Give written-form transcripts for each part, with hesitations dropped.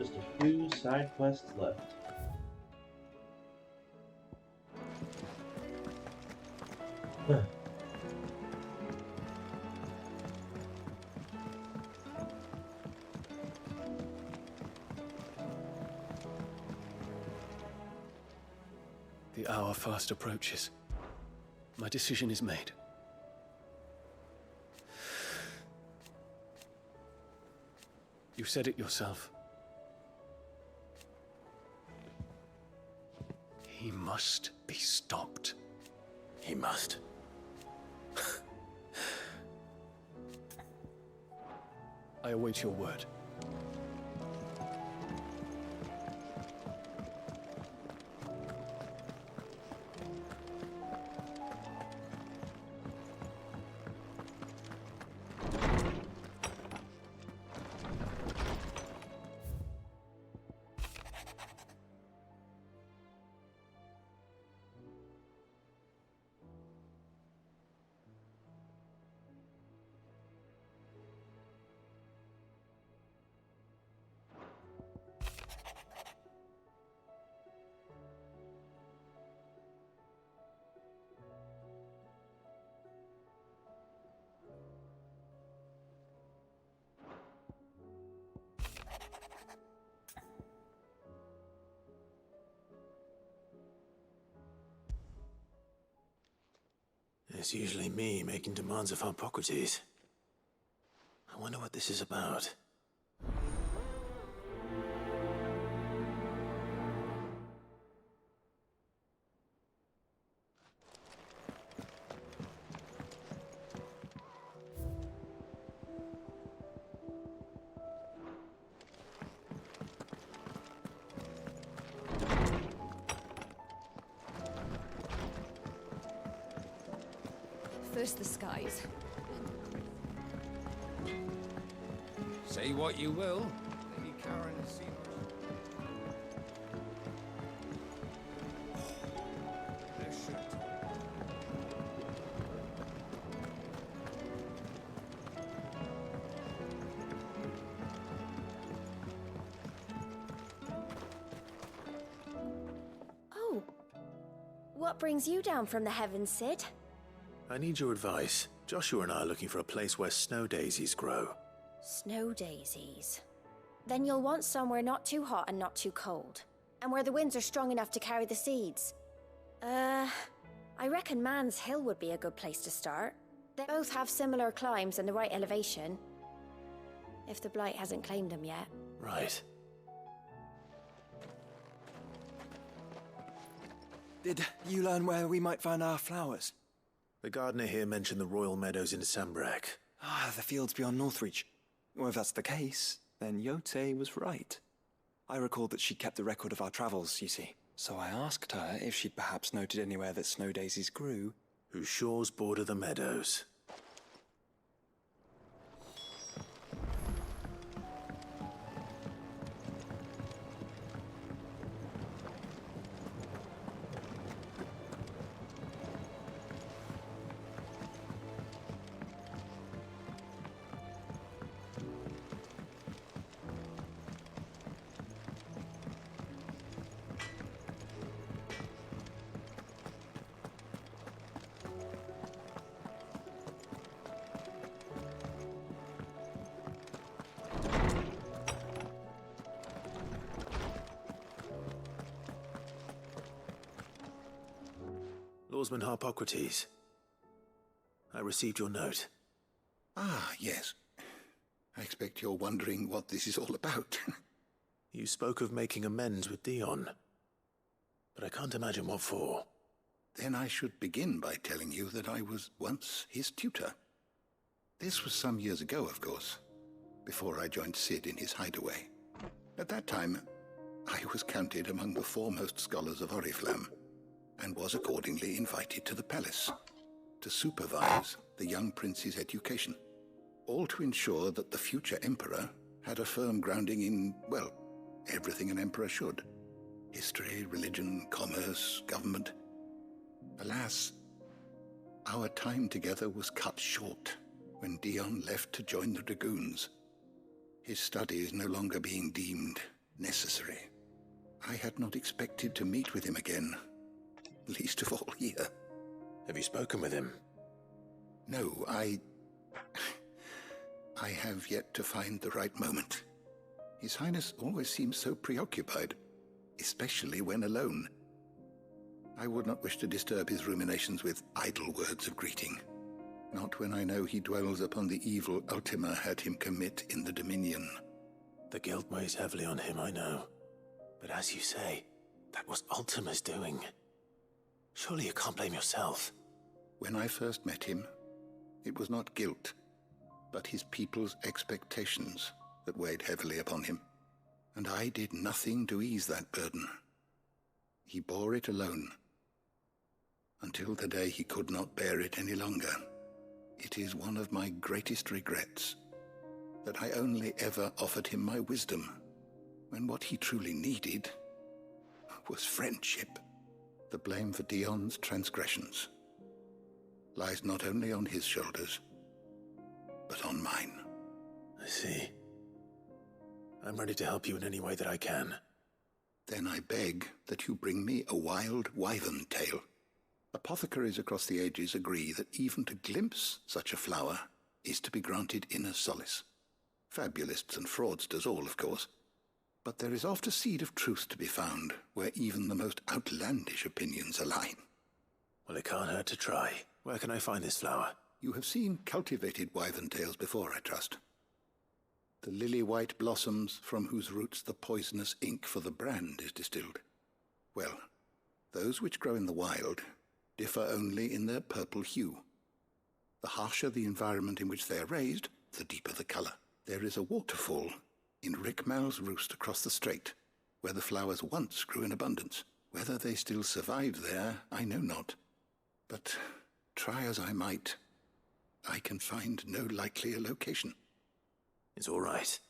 Just a few side quests left. Huh. The hour fast approaches. My decision is made. You said it yourself. He must be stopped. He must. I await your word. It's usually me making demands of Hippocrates. I wonder what this is about. First the skies. Say what you will. Lady Karen has seen Oh. What brings you down from the heavens, Sid? I need your advice. Joshua and I are looking for a place where snow daisies grow. Snow daisies. Then you'll want somewhere not too hot and not too cold. And where the winds are strong enough to carry the seeds. I reckon Man's Hill would be a good place to start. They both have similar climbs and the right elevation. If the Blight hasn't claimed them yet. Right. Did you learn where we might find our flowers? The gardener here mentioned the royal meadows in Sembrak. Ah, the fields beyond Northreach. Well, if that's the case, then Yote was right. I recalled that she kept the record of our travels, you see. So I asked her if she'd perhaps noted anywhere that snow daisies grew. Whose shores border the meadows. Lawsman Harpocrates. I received your note. Ah, yes. I expect you're wondering what this is all about. You spoke of making amends with Dion, but I can't imagine what for. Then I should begin by telling you that I was once his tutor. This was some years ago, of course, before I joined Sid in his hideaway. At that time, I was counted among the foremost scholars of Oriflamme, and was accordingly invited to the palace to supervise the young prince's education, all to ensure that the future emperor had a firm grounding in, well, everything an emperor should. History, religion, commerce, government. Alas, our time together was cut short when Dion left to join the dragoons, his studies no longer being deemed necessary. I had not expected to meet with him again, least of all here. Have you spoken with him? No, I have yet to find the right moment. His Highness always seems so preoccupied, especially when alone. I would not wish to disturb his ruminations with idle words of greeting. Not when I know he dwells upon the evil Ultima had him commit in the Dominion. The guilt weighs heavily on him, I know. But as you say, that was Ultima's doing. Surely you can't blame yourself. When I first met him, it was not guilt, but his people's expectations that weighed heavily upon him. And I did nothing to ease that burden. He bore it alone, until the day he could not bear it any longer. It is one of my greatest regrets that I only ever offered him my wisdom, when what he truly needed was friendship. The blame for Dion's transgressions lies not only on his shoulders, but on mine. I see. I'm ready to help you in any way that I can. Then I beg that you bring me a wild wyvern tail. Apothecaries across the ages agree that even to glimpse such a flower is to be granted inner solace. Fabulists and fraudsters all, of course. But there is oft a seed of truth to be found where even the most outlandish opinions align. Well, it can't hurt to try. Where can I find this flower? You have seen cultivated wyvern tails before, I trust. The lily-white blossoms from whose roots the poisonous ink for the brand is distilled. Well, those which grow in the wild differ only in their purple hue. The harsher the environment in which they are raised, the deeper the color. There is a waterfall in Rickmal's roost across the strait, where the flowers once grew in abundance. Whether they still survive there, I know not. But try as I might, I can find no likelier location. It's all right.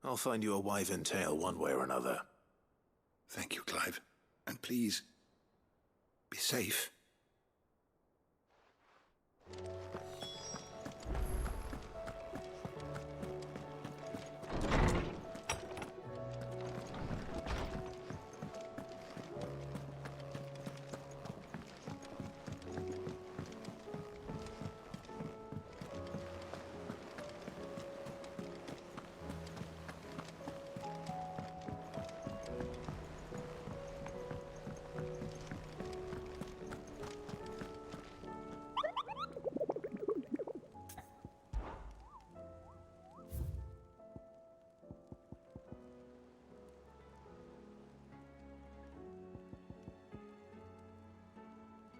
I'll find you a wyvern tail one way or another. Thank you, Clive. And please, be safe.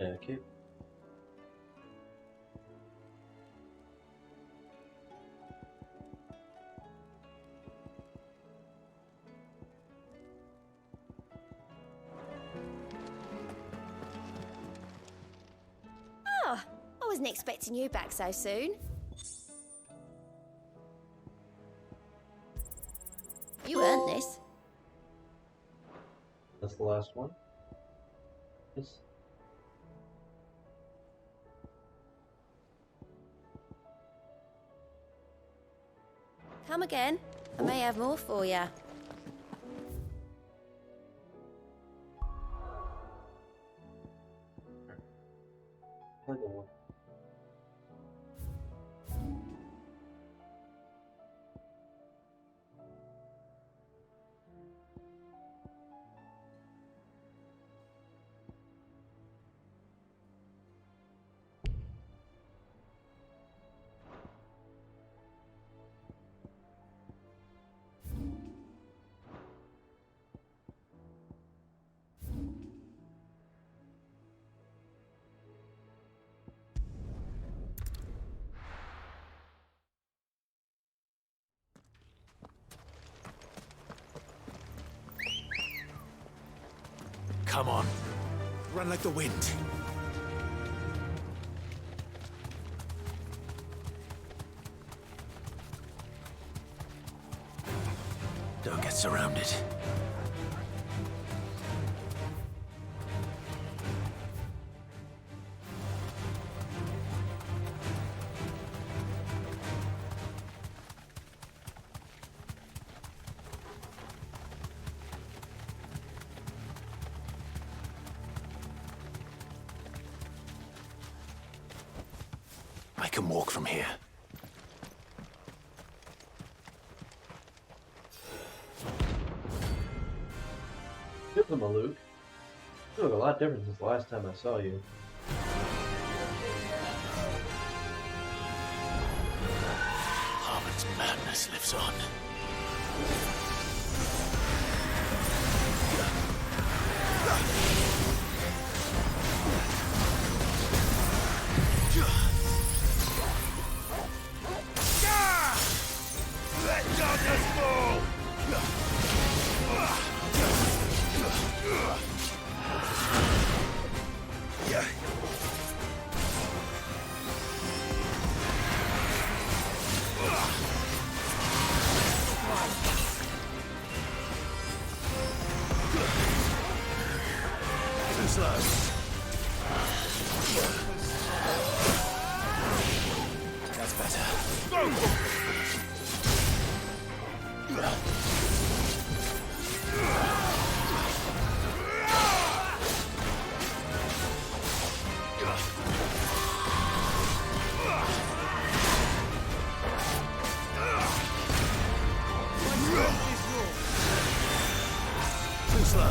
Okay. Ah, I wasn't expecting you back so soon. You earned this. That's the last one. Yes. Come again. I may have more for you. Another one. Come on. Run like the wind. Don't get surrounded. can walk from here. Give them a Luke. You look a lot different since the last time I saw you. Harmon's madness lives on. Let darkness fall! Too slow. That's better. Too slow.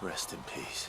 Rest in peace.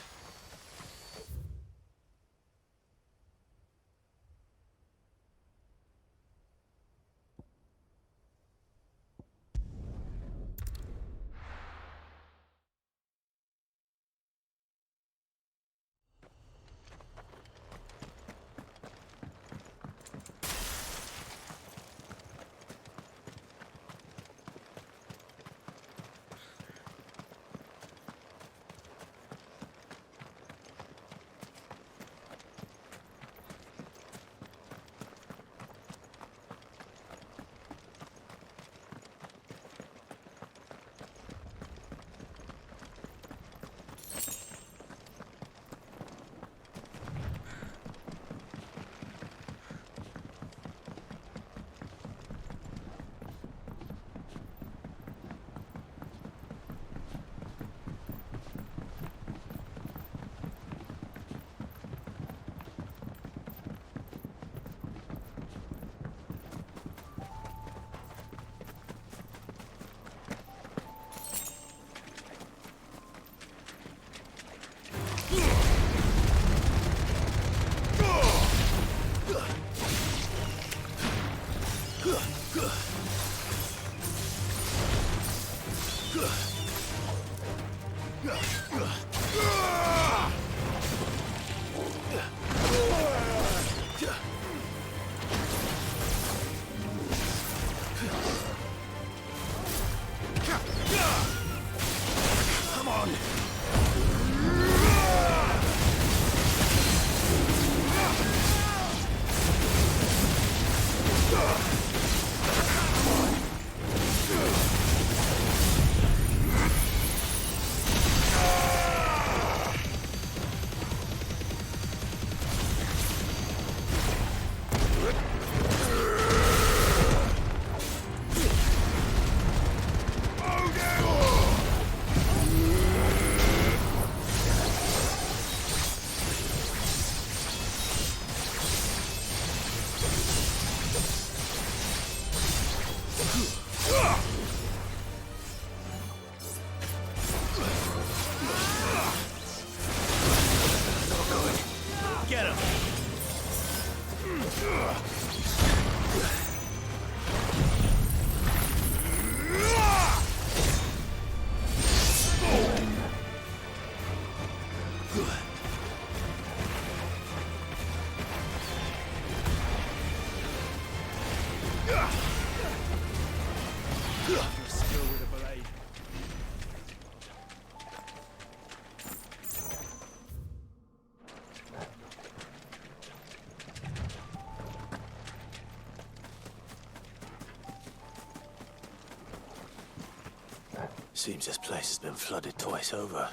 Seems this place has been flooded twice over.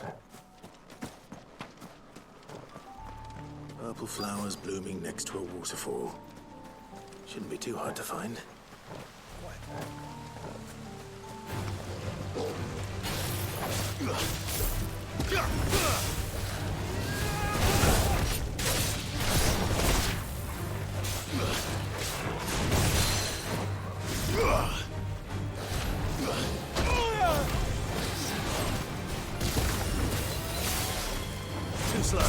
Purple flowers blooming next to a waterfall. Shouldn't be too hard to find. Too slow.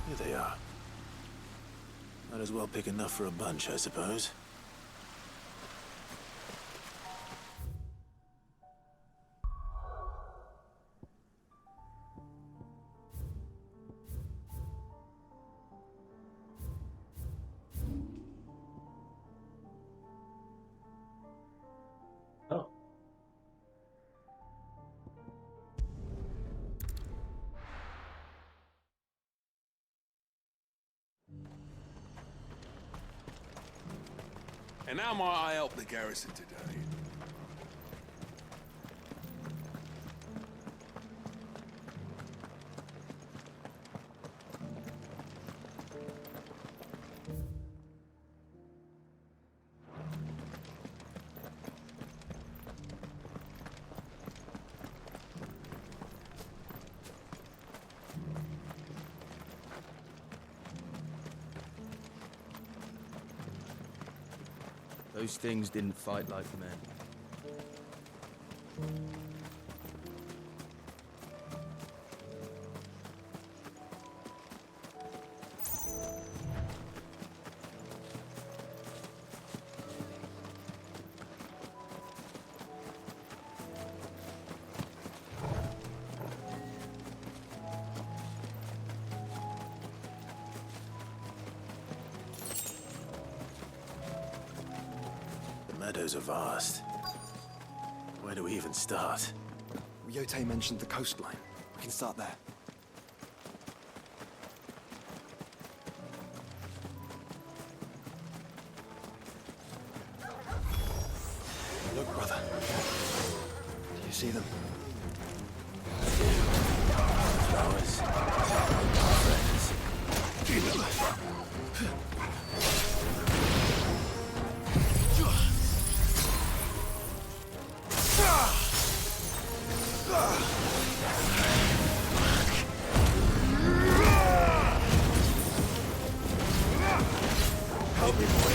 Here they are. Might as well pick enough for a bunch, I suppose. Oh. And how might I help the garrison today? Those things didn't fight like men. The meadows are vast. Where do we even start? Yote mentioned the coastline. We can start there. Look, brother. Do you see them? Flowers. Help me, boy.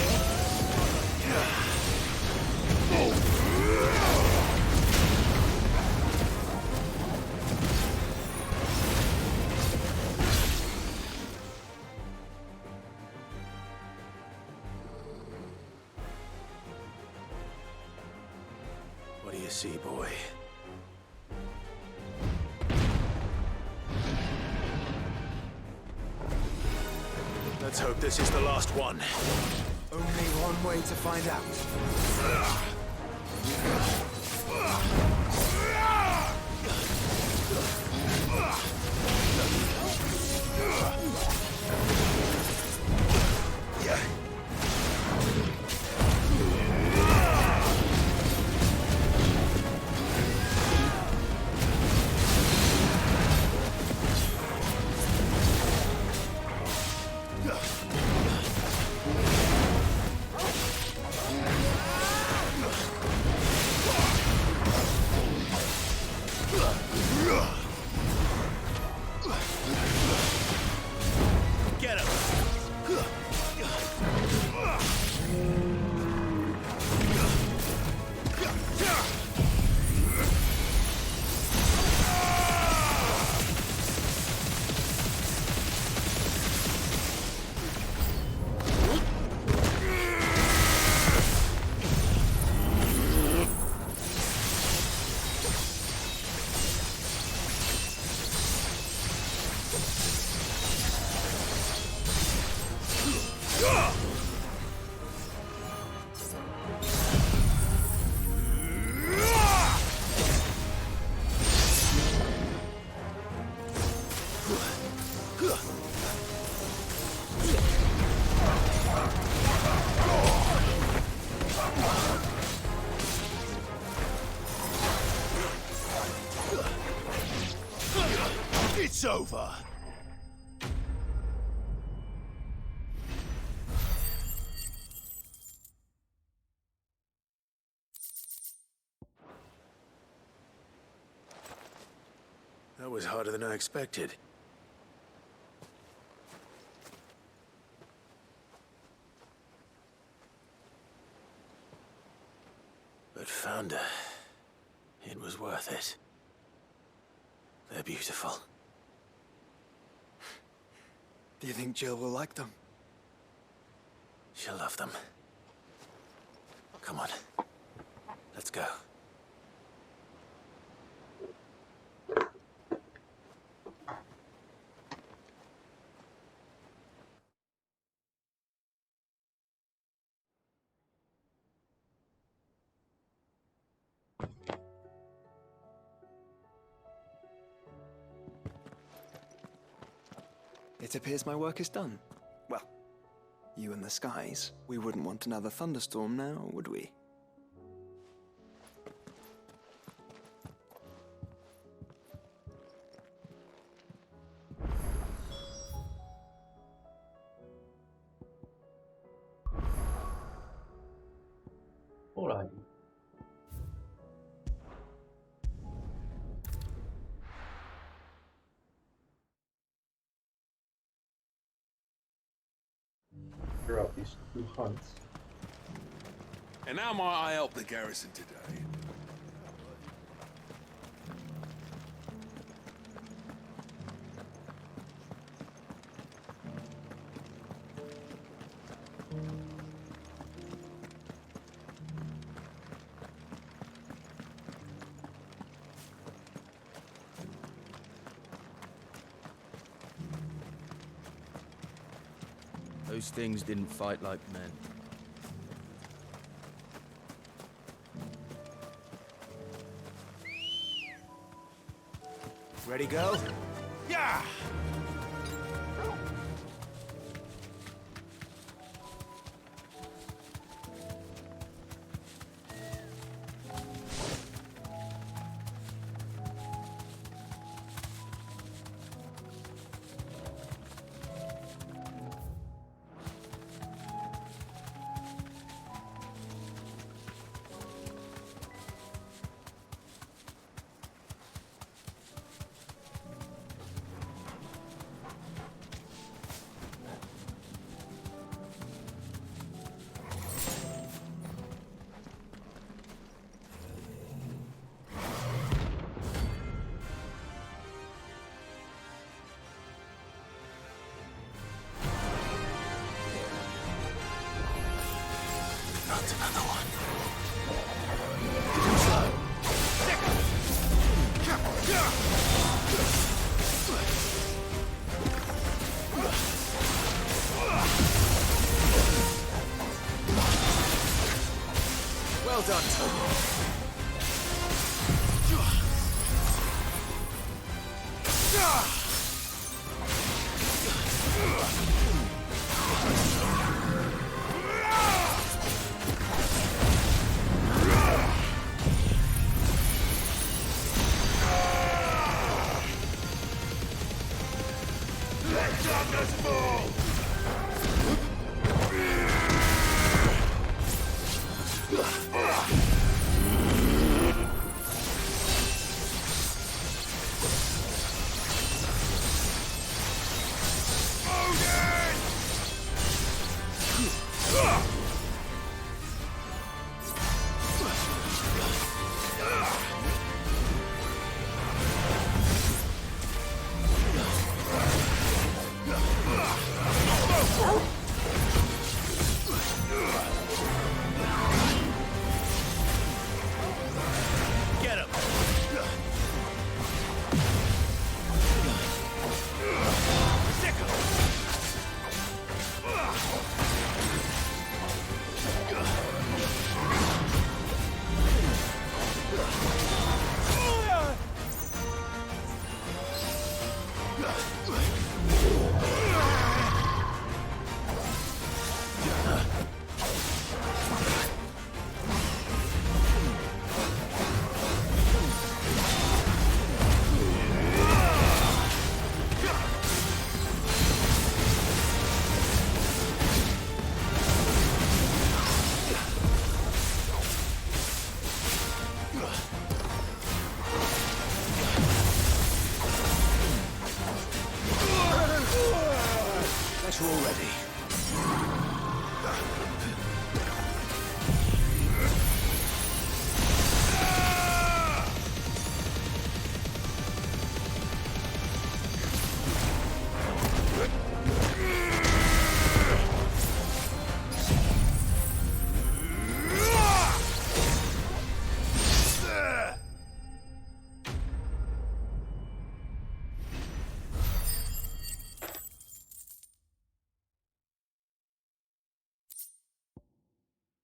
sea boy. Let's hope this is the last one. Only one way to find out. Get him! It's over. That was harder than I expected. But Founder, it was worth it. They're beautiful. Do you think Jill will like them? She'll love them. Come on. Let's go. It appears my work is done. Well, you and the skies. We wouldn't want another thunderstorm now, would we? What are you? Figure out these two hunts. And how might I help the garrison today? Those things didn't fight like men. Ready, go? Yeah! Not another one. Too slow. Well done, Tom.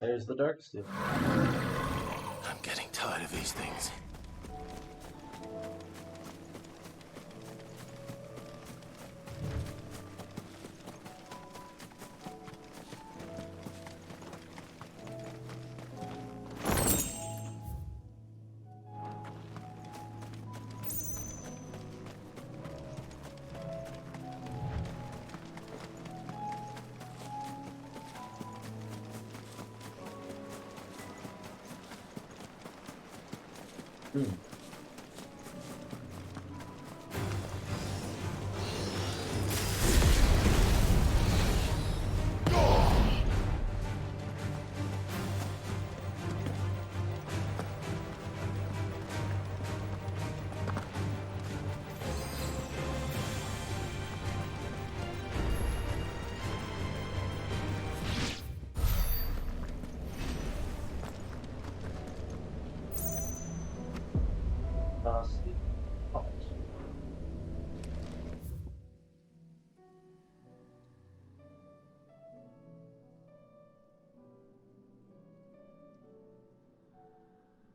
There's the dark steel. I'm getting tired of these things.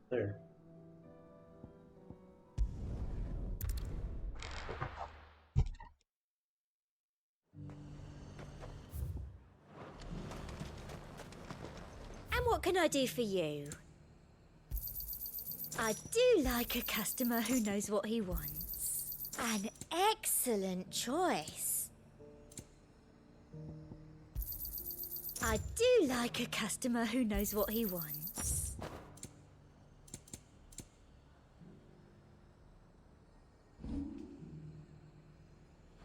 There. And what can I do for you? I do like a customer who knows what he wants. An excellent choice. I do like a customer who knows what he wants.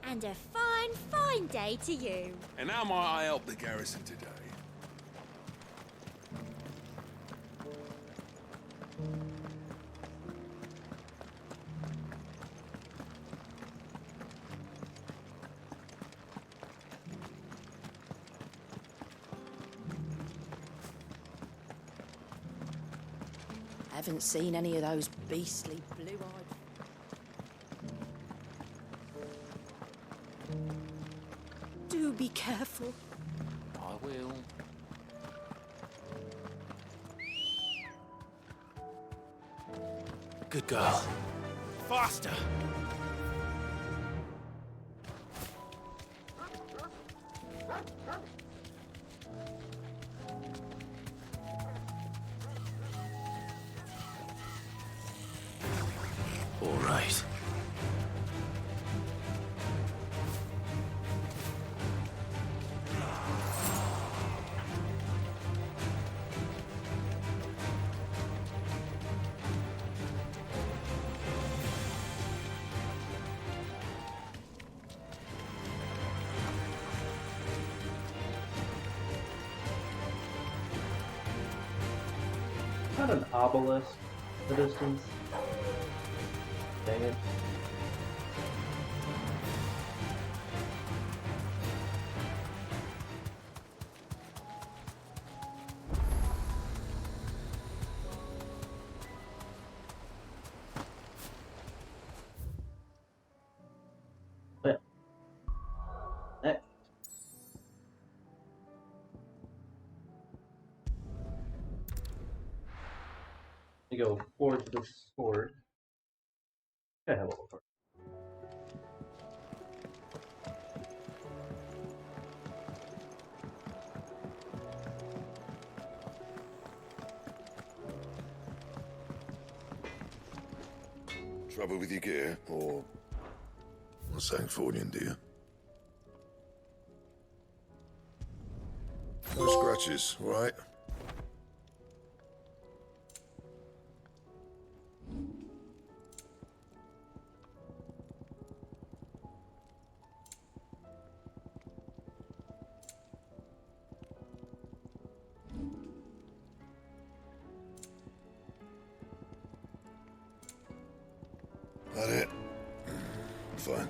And a fine, fine day to you. And how might I help the garrison today? Haven't seen any of those beastly blue-eyed... Do be careful. I will. Good girl. Faster! All right. Not an obelisk in the distance. Dang it. But next. You go forward to the sword. I have a little part. Trouble with your gear, or something falling, do you? No scratches, all right? That it? Fine.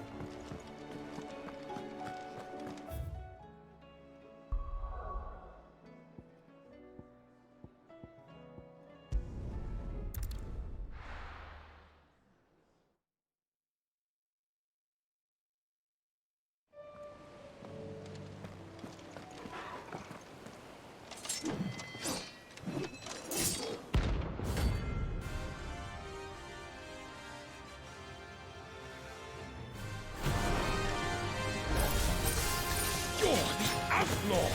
You're the outlaw!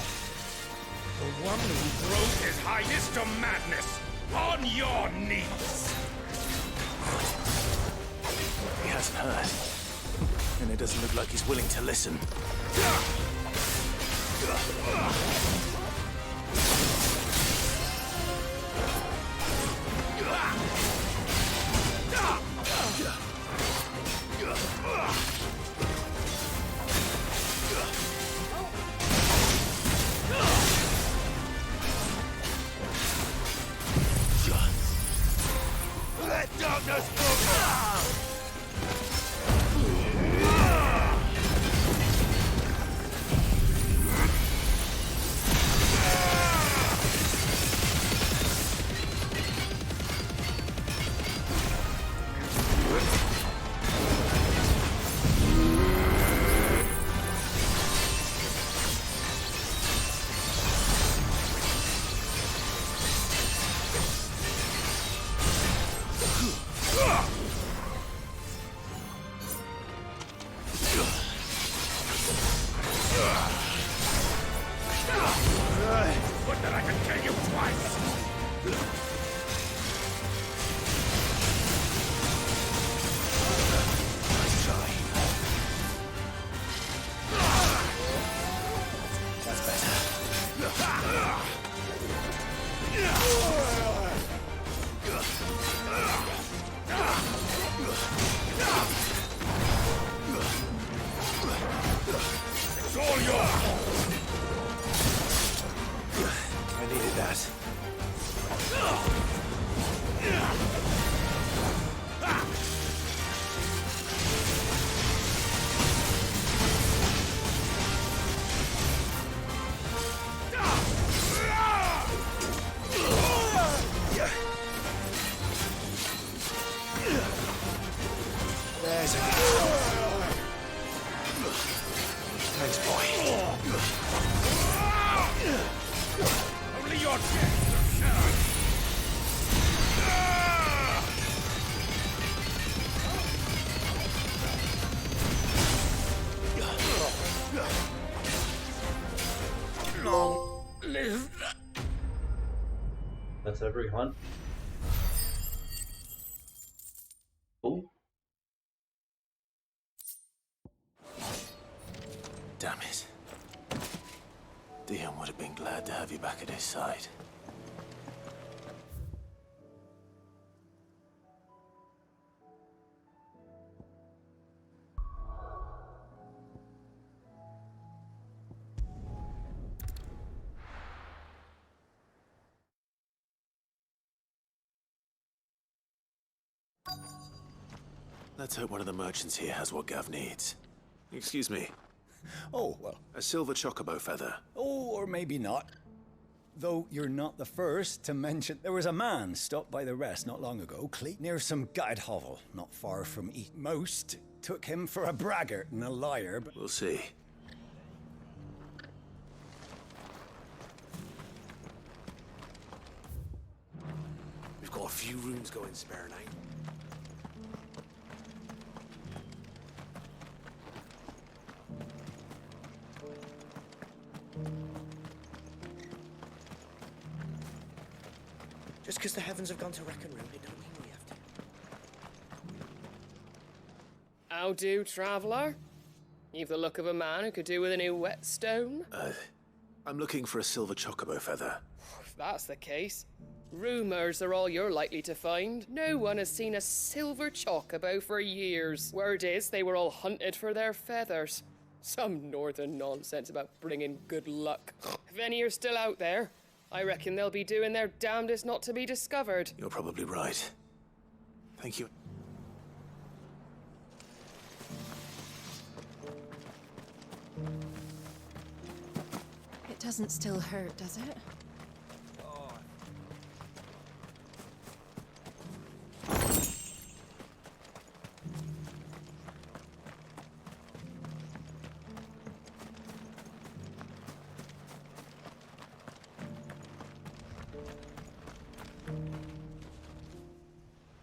The one who drove his highness to madness! On your knees! He hasn't heard. And it doesn't look like he's willing to listen. Let darkness prevail! What, that I can kill you twice? Nice try. That's better. It's all yours! I needed that. There's a... Thanks, boy. Only your chance to shine! That's every hunt. Oh. Damn it. Dion would have been glad to have you back at his side. Let's hope one of the merchants here has what Gav needs. Excuse me. Oh, well. A silver chocobo feather. Oh, or maybe not. Though you're not the first to mention... There was a man stopped by the rest not long ago, near some gutted hovel, not far from East. Most took him for a braggart and a liar, but... We'll see. We've got a few rooms going spare now. Just because the heavens have gone to wreck and ruin, it don't mean we have to. How do, traveller? You've the look of a man who could do with a new whetstone. I'm looking for a silver chocobo feather. If that's the case, rumours are all you're likely to find. No one has seen a silver chocobo for years. Word is they were all hunted for their feathers. Some northern nonsense about bringing good luck. If any are still out there, I reckon they'll be doing their damnedest not to be discovered. You're probably right. Thank you. It doesn't still hurt, does it?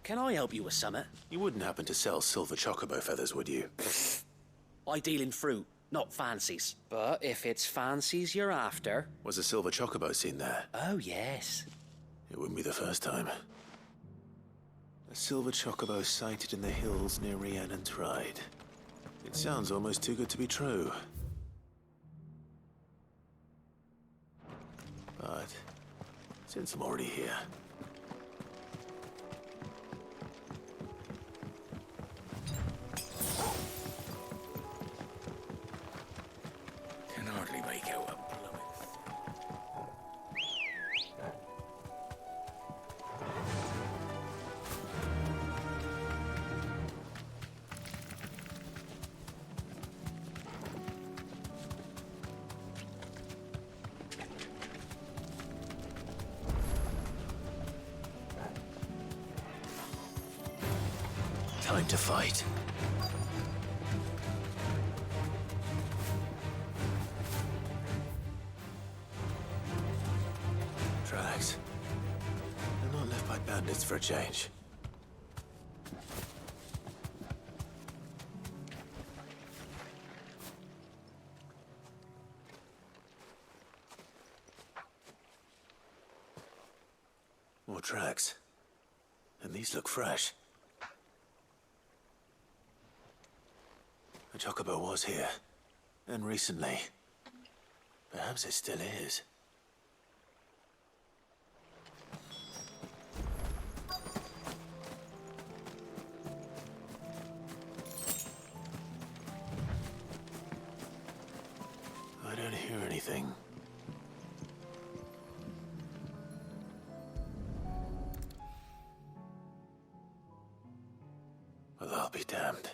Can I help you with something? You wouldn't happen to sell silver chocobo feathers, would you? I deal in fruit, not fancies. But if it's fancies you're after... Was a silver chocobo seen there? Oh, yes. It wouldn't be the first time. A silver chocobo sighted in the hills near Rhiannon Tride. It sounds almost too good to be true. But since I'm already here... Can hardly make out a blooming. Time to fight. Tracks. They're not left by bandits for a change. More tracks. And these look fresh. The chocobo was here. And recently. Perhaps it still is. I don't hear anything. Well, I'll be damned.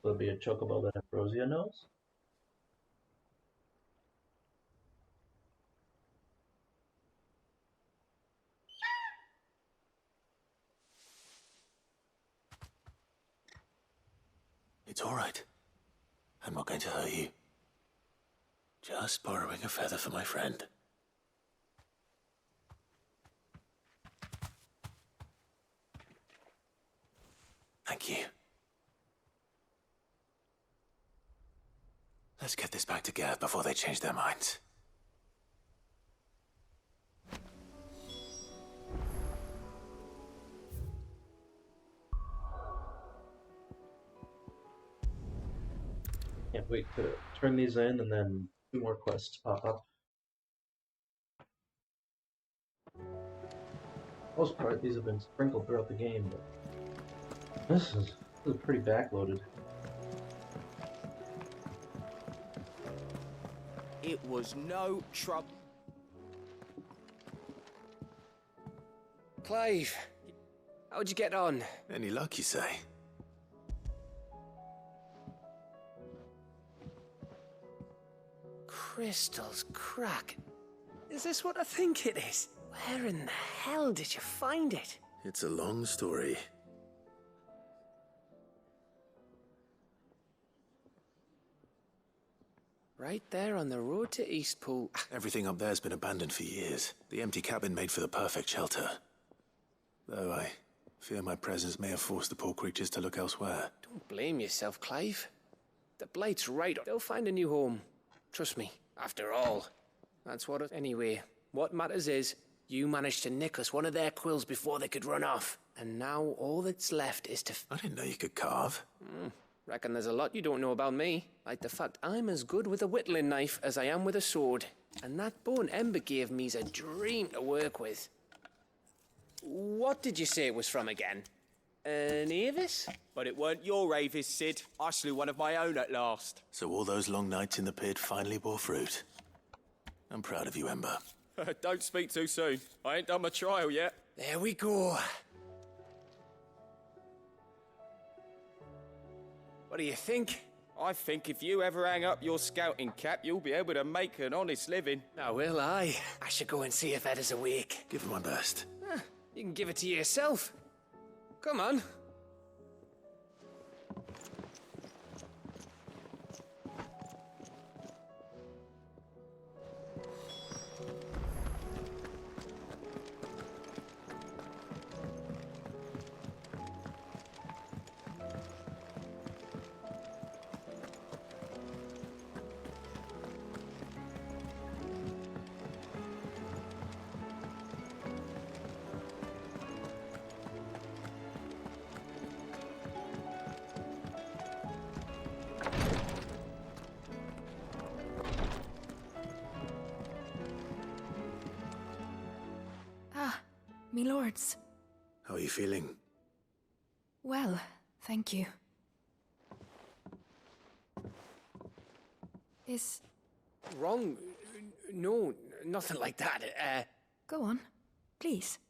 Will it be a chocobo that Ambrosia knows? It's all right. I'm not going to hurt you. Just borrowing a feather for my friend. Thank you. Let's get this back to Gareth before they change their minds. Can't wait to turn these in and then 2 more quests pop up. For the most part, these have been sprinkled throughout the game, but this is pretty backloaded. It was no trouble. Clive, how'd you get on? Any luck, you say? Crystal's crack. Is this what I think it is? Where in the hell did you find it? It's a long story. Right there on the road to Eastpool. Everything up there's been abandoned for years. The empty cabin made for the perfect shelter. Though I fear my presence may have forced the poor creatures to look elsewhere. Don't blame yourself, Clive. The Blight's right. They'll find a new home. Trust me. After all, that's what it... Anyway, what matters is, you managed to nick us one of their quills before they could run off. And now all that's left is to... I didn't know you could carve. Reckon there's a lot you don't know about me. Like the fact I'm as good with a whittling knife as I am with a sword. And that bone Ember gave me's a dream to work with. What did you say it was from again? An Avis? But it weren't your Avis, Sid. I slew one of my own at last. So all those long nights in the pit finally bore fruit. I'm proud of you, Ember. Don't speak too soon. I ain't done my trial yet. There we go. What do you think? I think if you ever hang up your scouting cap, you'll be able to make an honest living. Oh, will I? I should go and see if Ed is awake. Give it my best. You can give it to yourself. Come on. Me lords. How are you feeling? Well, thank you. Is... Wrong? No, nothing like that. Go on, please.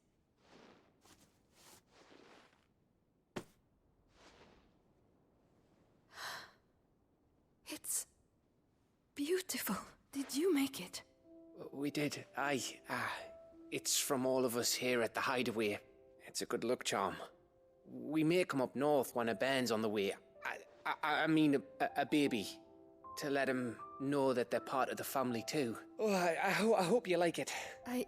It's... beautiful. Did you make it? We did. It's from all of us here at the Hideaway. It's a good luck charm. We may come up north when a bairn's on the way. I mean a baby. To let him know that they're part of the family too. Oh, I hope you like it. I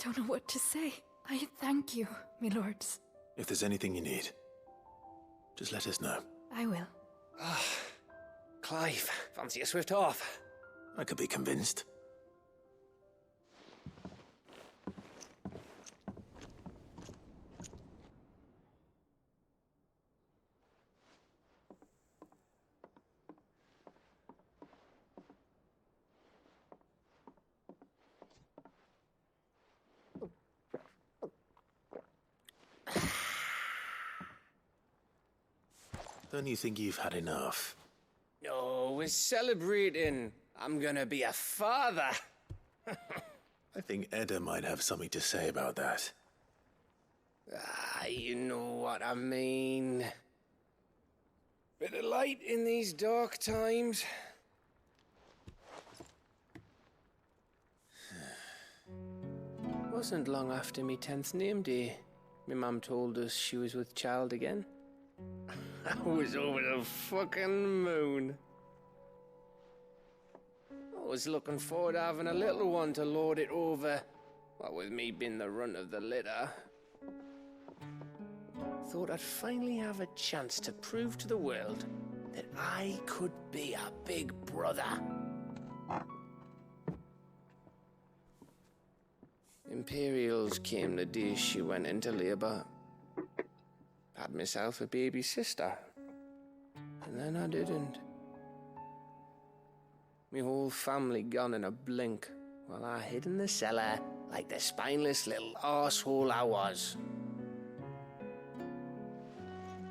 don't know what to say. I thank you, me lords. If there's anything you need, just let us know. I will. Clive, fancy a swift off? I could be convinced. Don't you think you've had enough? No, we're celebrating. I'm gonna be a father. I think Edda might have something to say about that. You know what I mean. Bit of light in these dark times. Wasn't long after me 10th name day. My mum told us she was with child again. I was over the fucking moon. I was looking forward to having a little one to lord it over. What with me being the runt of the litter. thought I'd finally have a chance to prove to the world that I could be a big brother. Imperials came the day she went into labour. Had myself a baby sister. And then I didn't. Me whole family gone in a blink, while I hid in the cellar like the spineless little arsehole I was.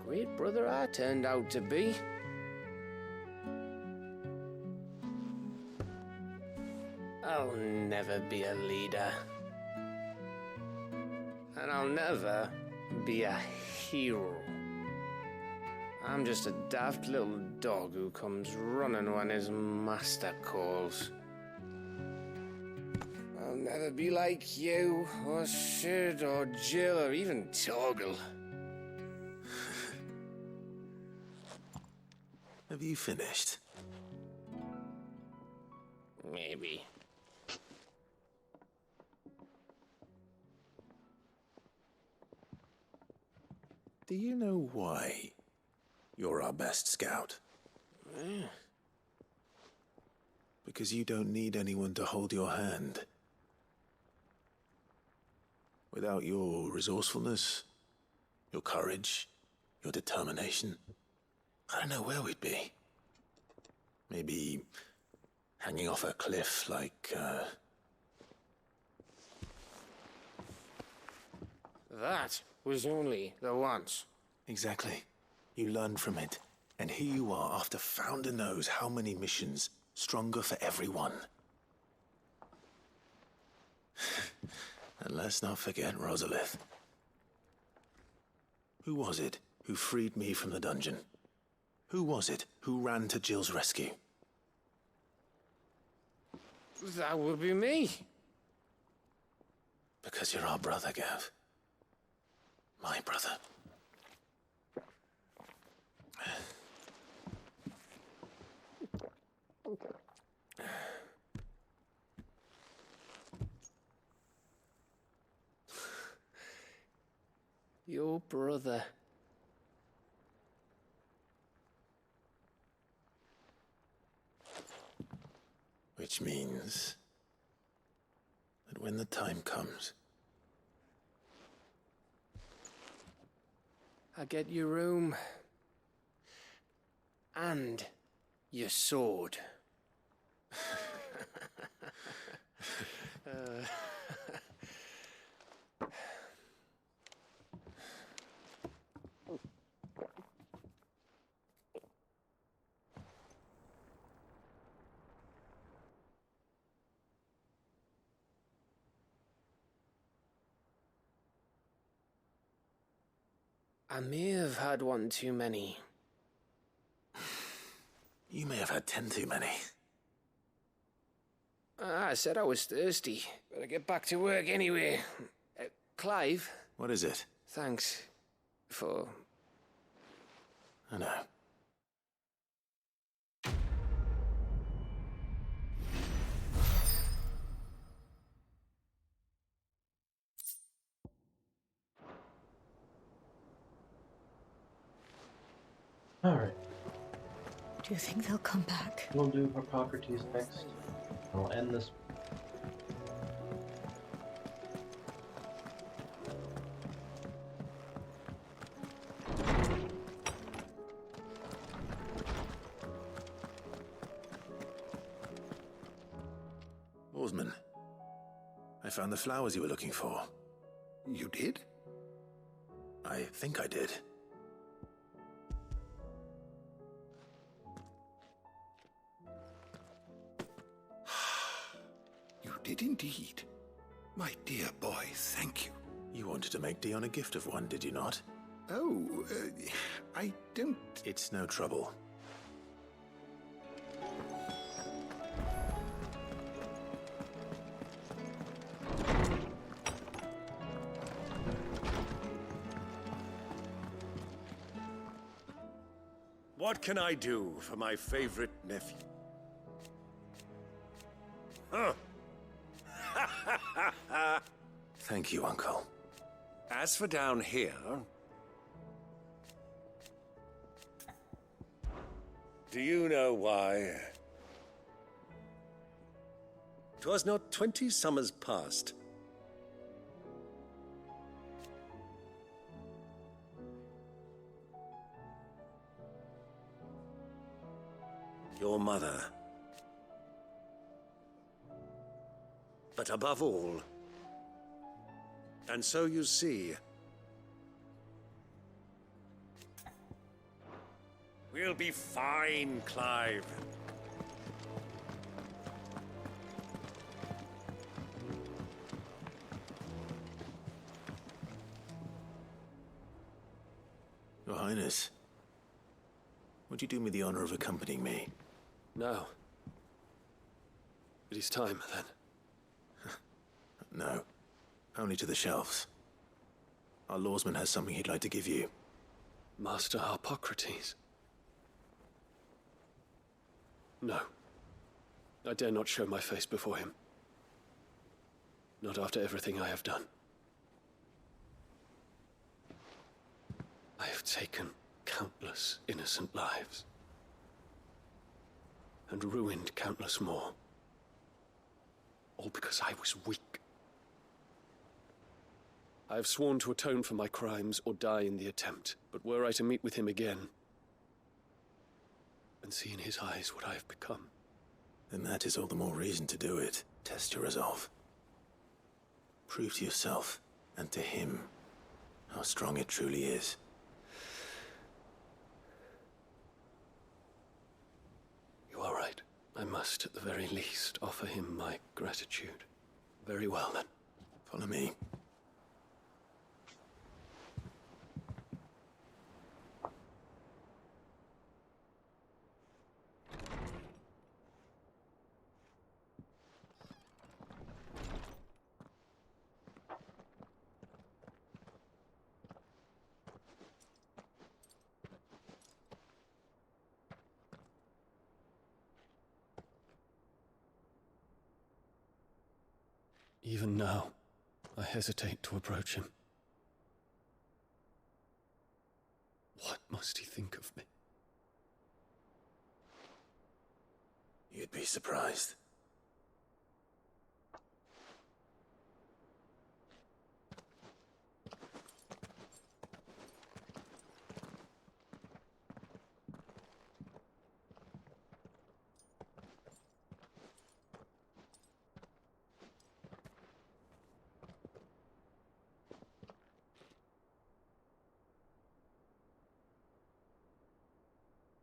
Great brother I turned out to be. I'll never be a leader. And I'll never be a hero. I'm just a daft little dog who comes running when his master calls. I'll never be like you, or Sid, or Jill, or even Torgal. Have you finished? Maybe. Do you know why you're our best scout? Because you don't need anyone to hold your hand. Without your resourcefulness, your courage, your determination, I don't know where we'd be. Maybe hanging off a cliff like, That was only the once. Exactly. You learned from it. And here you are after Founder knows how many missions, stronger for everyone. And let's not forget Rosalith. Who was it who freed me from the dungeon? Who was it who ran to Jill's rescue? That would be me. Because you're our brother, Gav. My brother. Your brother. Which means that when the time comes, I get your room. And your sword. I may have had one too many. you may have had 10 too many. I said I was thirsty. Better get back to work anyway. Clive? What is it? Thanks for... I know. Alright. Do you think they'll come back? We'll do Hippocrates next. I'll end this. Oarsman, I found the flowers you were looking for. You did? I think I did. You did indeed. My dear boy, thank you. You wanted to make Dion a gift of one, did you not? Oh, I don't... It's no trouble. What can I do for my favorite nephew? Huh. Thank you, Uncle. As for down here, Do you know why? 'Twas not 20 summers past. Your mother. But above all, and so you see, We'll be fine, Clive. Your Highness, would you do me the honor of accompanying me? no. It is time, then. No, only to the shelves. Our lawsman has something he'd like to give you. Master Harpocrates. No. I dare not show my face before him. Not after everything I have done. I have taken countless innocent lives. And ruined countless more. All because I was weak. I have sworn to atone for my crimes or die in the attempt. But were I to meet with him again, and see in his eyes what I have become, then that is all the more reason to do it. Test your resolve. Prove to yourself, and to him, how strong it truly is. You are right. I must, at the very least, offer him my gratitude. Very well, then. Follow me. Even now, I hesitate to approach him. What must he think of me? You'd be surprised.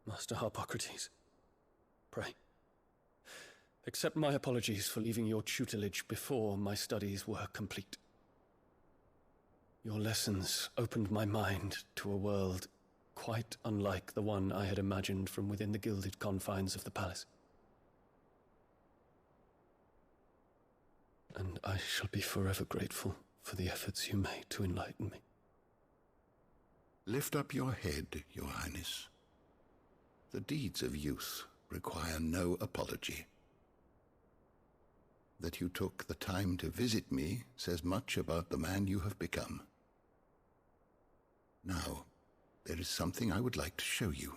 Master Harpocrates, pray, accept my apologies for leaving your tutelage before my studies were complete. Your lessons opened my mind to a world quite unlike the one I had imagined from within the gilded confines of the palace. And I shall be forever grateful for the efforts you made to enlighten me. Lift up your head, Your Highness. The deeds of youth require no apology. That you took the time to visit me says much about the man you have become. Now, there is something I would like to show you.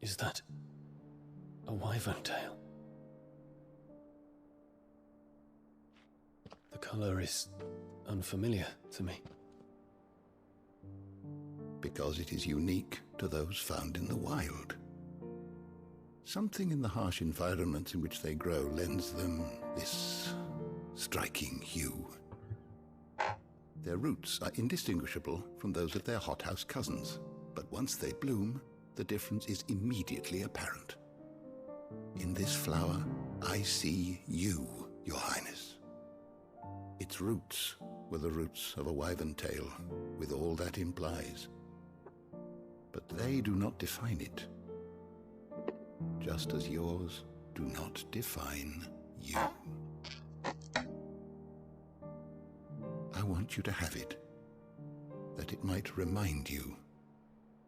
Is that a wyvern tail? The color is unfamiliar to me. Because it is unique to those found in the wild. Something in the harsh environments in which they grow lends them this striking hue. Their roots are indistinguishable from those of their hothouse cousins, but once they bloom, the difference is immediately apparent. In this flower, I see you, Your Highness. Its roots were the roots of a wyvern tail, with all that implies. But they do not define it, just as yours do not define you. I want you to have it, that it might remind you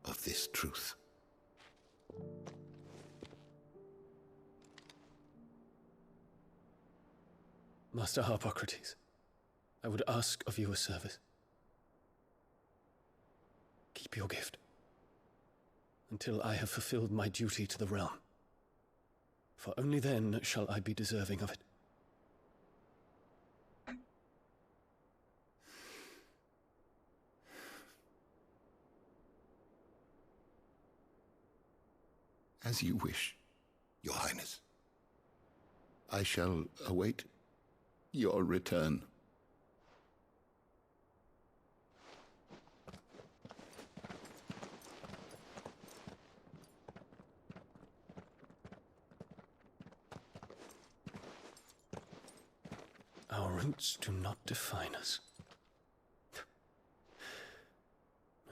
of this truth. Master Harpocrates, I would ask of you a service. Keep your gift until I have fulfilled my duty to the realm, for only then shall I be deserving of it. As you wish, Your Highness. I shall await your return. Our roots do not define us.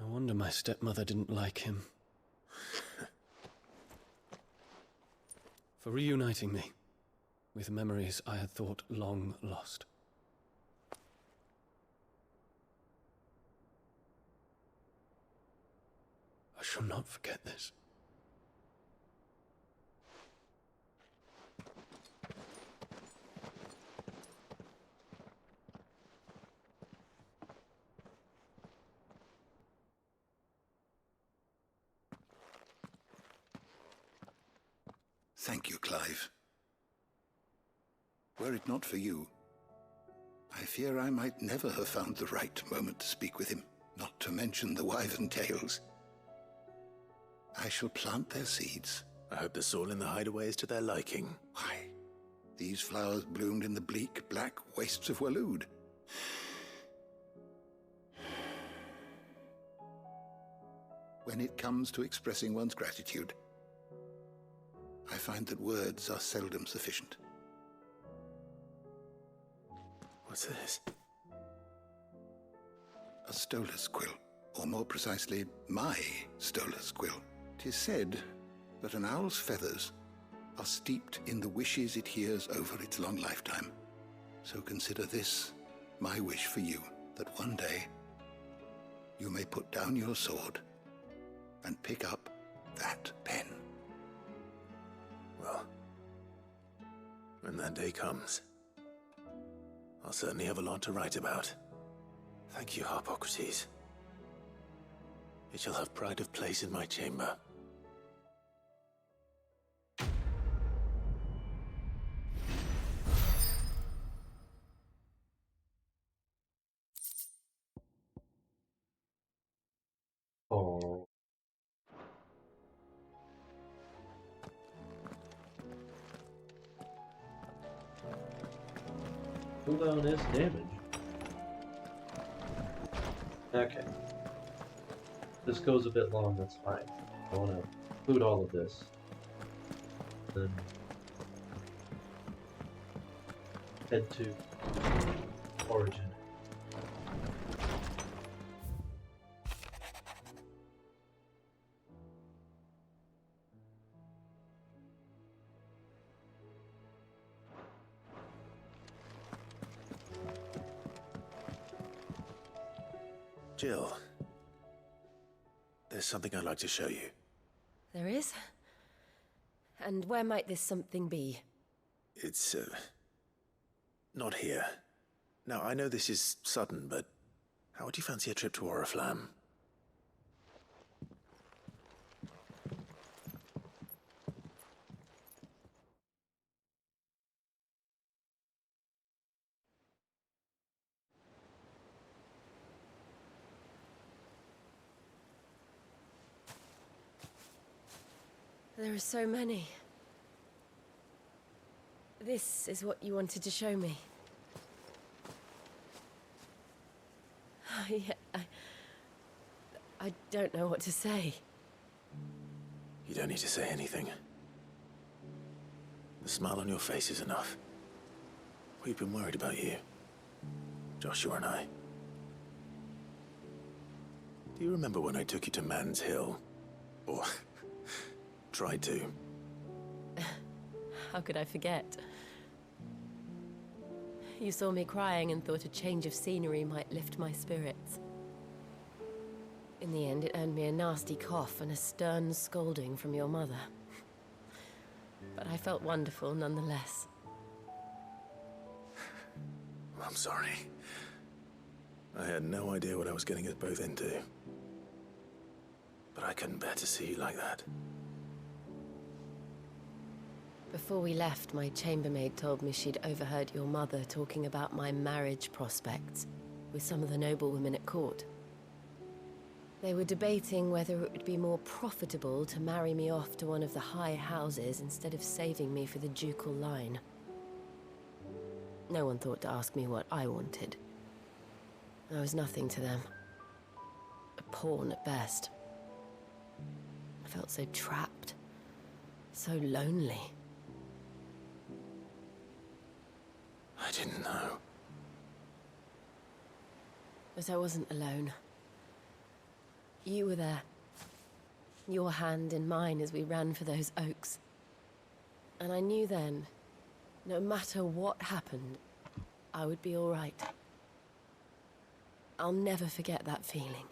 No wonder my stepmother didn't like him. For reuniting me with memories I had thought long lost. I shall not forget this. Thank you, Clive. Were it not for you, I fear I might never have found the right moment to speak with him, not to mention the wyvern tales. I shall plant their seeds. I hope the soil in the hideaway is to their liking. Why, these flowers bloomed in the bleak, black wastes of Waloed. When it comes to expressing one's gratitude, I find that words are seldom sufficient. What's this? A stolas quill, or more precisely, my stolas quill. 'Tis said that an owl's feathers are steeped in the wishes it hears over its long lifetime. So consider this my wish for you, that one day you may put down your sword and pick up that pen. Well, when that day comes, I'll certainly have a lot to write about. Thank you, Harpocrates. It shall have pride of place in my chamber. Oh. Cooldown is damage. Okay. This goes a bit long, that's fine. I want to include all of this. Then head to Origin. Jill, there's something I'd like to show you. There is? And where might this something be? It's, not here. Now, I know this is sudden, but how would you fancy a trip to Oriflamme? There are so many. This is what you wanted to show me. I don't know what to say. You don't need to say anything. The smile on your face is enough. We've been worried about you, Joshua and I. Do you remember when I took you to Man's Hill? Or tried to? How could I forget? You saw me crying and thought a change of scenery might lift my spirits. In the end, it earned me a nasty cough and a stern scolding from your mother. But I felt wonderful nonetheless. I'm sorry. I had no idea what I was getting us both into. But I couldn't bear to see you like that. Before we left, my chambermaid told me she'd overheard your mother talking about my marriage prospects with some of the noblewomen at court. They were debating whether it would be more profitable to marry me off to one of the high houses instead of saving me for the ducal line. No one thought to ask me what I wanted. I was nothing to them. A pawn at best. I felt so trapped, so lonely. I didn't know. But I wasn't alone. You were there. Your hand in mine as we ran for those oaks. And I knew then, no matter what happened, I would be all right. I'll never forget that feeling.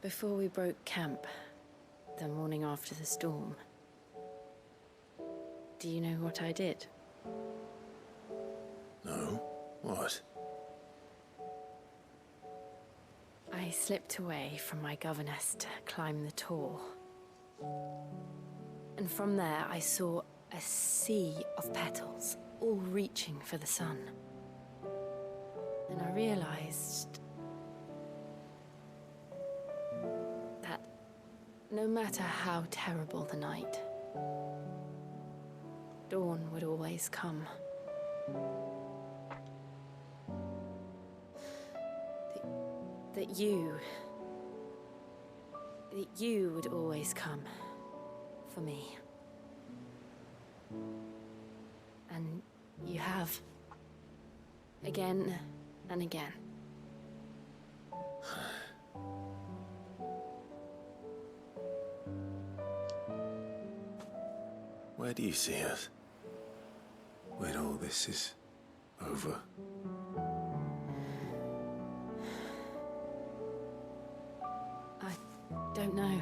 Before we broke camp, the morning after the storm, do you know what I did? No? What? I slipped away from my governess to climb the tor. And from there I saw a sea of petals, all reaching for the sun. And I realized that no matter how terrible the night, dawn would always come. That you would always come for me. And you have. Again and again. Where do you see us? When all this is over? I don't know.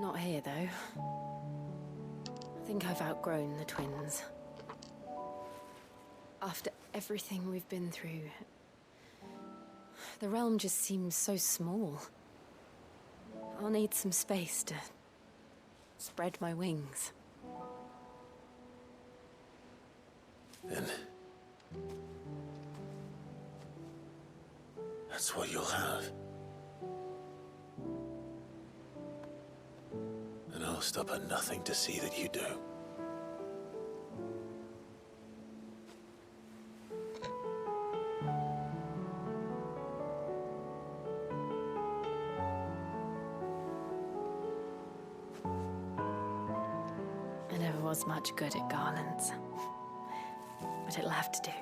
Not here, though. I think I've outgrown the twins. After everything we've been through, the realm just seems so small. I'll need some space to spread my wings. Then that's what you'll have. And I'll stop at nothing to see that you do. I never was much good at garlands, but it'll have to do.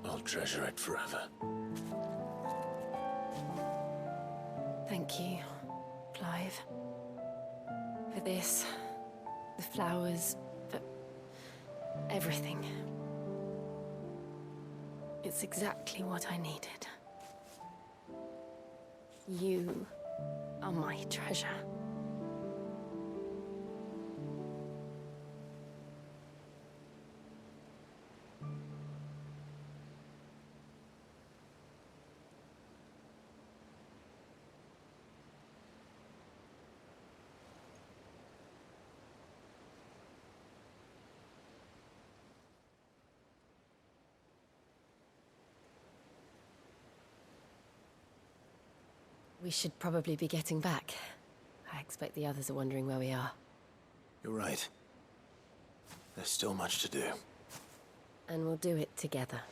I'll treasure it forever. Thank you, Clive. For this, the flowers, for everything. It's exactly what I needed. You are my treasure. We should probably be getting back. I expect the others are wondering where we are. You're right. There's still much to do. And we'll do it together.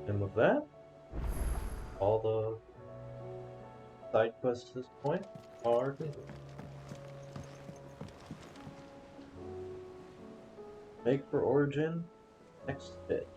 And with that, all the side quests to this point are completed. Make for Origin next bit.